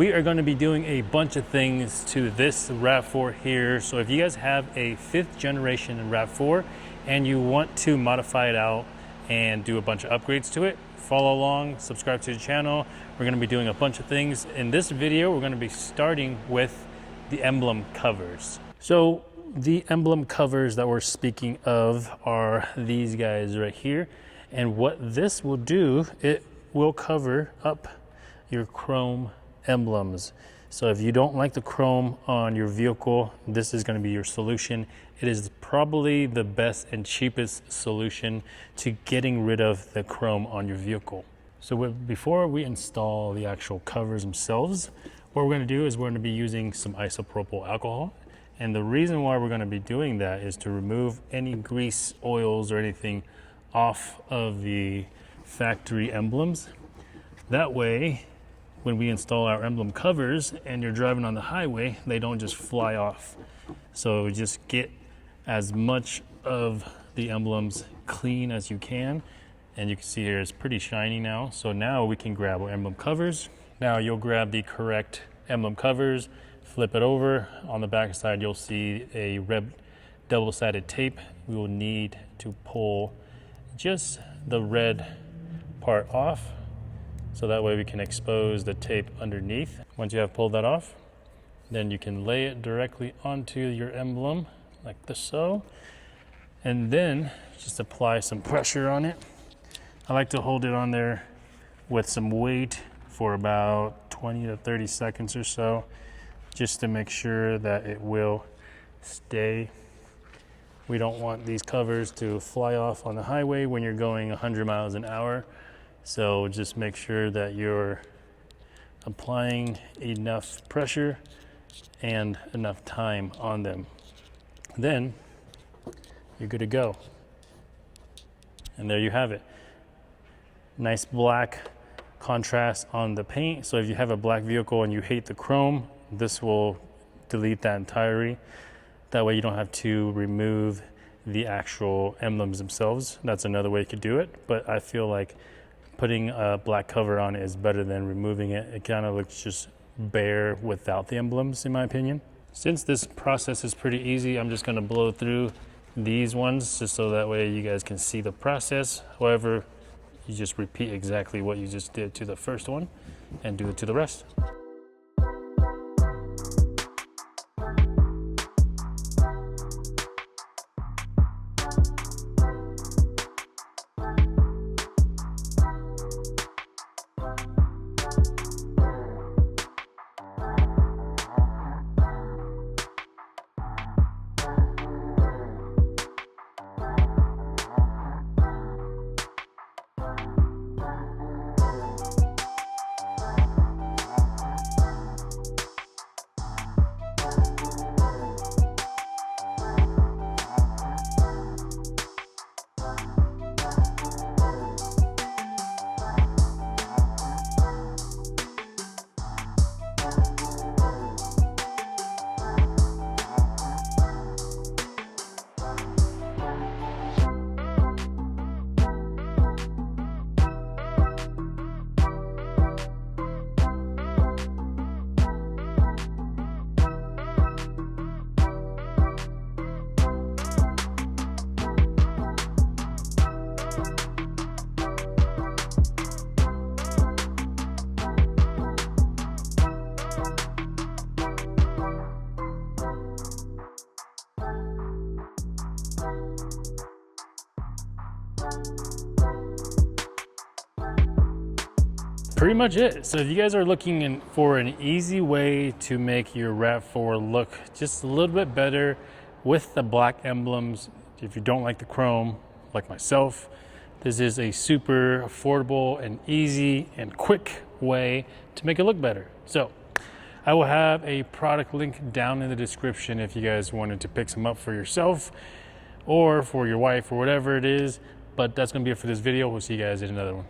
We are going to be doing a bunch of things to this RAV4 here. So if you guys have a 5th generation RAV4 and you want to modify it out and do a bunch of upgrades to it, follow along, subscribe to the channel. We're going to be doing a bunch of things. In this video, we're going to be starting with the emblem covers. So the emblem covers that we're speaking of are these guys right here. And what this will do, it will cover up your chrome emblems. So if you don't like the chrome on your vehicle, this is going to be your solution. It is probably the best and cheapest solution to getting rid of the chrome on your vehicle. So before we install the actual covers themselves, what we're going to do is we're going to be using some isopropyl alcohol. And the reason why we're going to be doing that is to remove any grease, oils, or anything off of the factory emblems. That way, when we install our emblem covers and you're driving on the highway, they don't just fly off. So just get as much of the emblems clean as you can. And you can see here it's pretty shiny now. So now we can grab our emblem covers. Now you'll grab the correct emblem covers, flip it over. On the back side, you'll see a red double-sided tape. We will need to pull just the red part off, so that way we can expose the tape underneath. Once you have pulled that off, then you can lay it directly onto your emblem like this, so, and then just apply some pressure on it. I like to hold it on there with some weight for about 20 to 30 seconds or so, just to make sure that it will stay. We don't want these covers to fly off on the highway when you're going 100 miles an hour. So just make sure that you're applying enough pressure and enough time on them. Then you're good to go. And there you have it. Nice black contrast on the paint. So if you have a black vehicle and you hate the chrome, this will delete that entirely. That way you don't have to remove the actual emblems themselves. That's another way you could do it. But I feel like putting a black cover on it is better than removing it. It kind of looks just bare without the emblems, in my opinion. Since this process is pretty easy, I'm just gonna blow through these ones just so that way you guys can see the process. However, you just repeat exactly what you just did to the first one and do it to the rest. Pretty much it. So if you guys are looking for an easy way to make your RAV4 look just a little bit better with the black emblems, if you don't like the chrome like myself, this is a super affordable and easy and quick way to make it look better. So I will have a product link down in the description if you guys wanted to pick some up for yourself or for your wife or whatever it is. But that's gonna be it for this video. We'll see you guys in another one.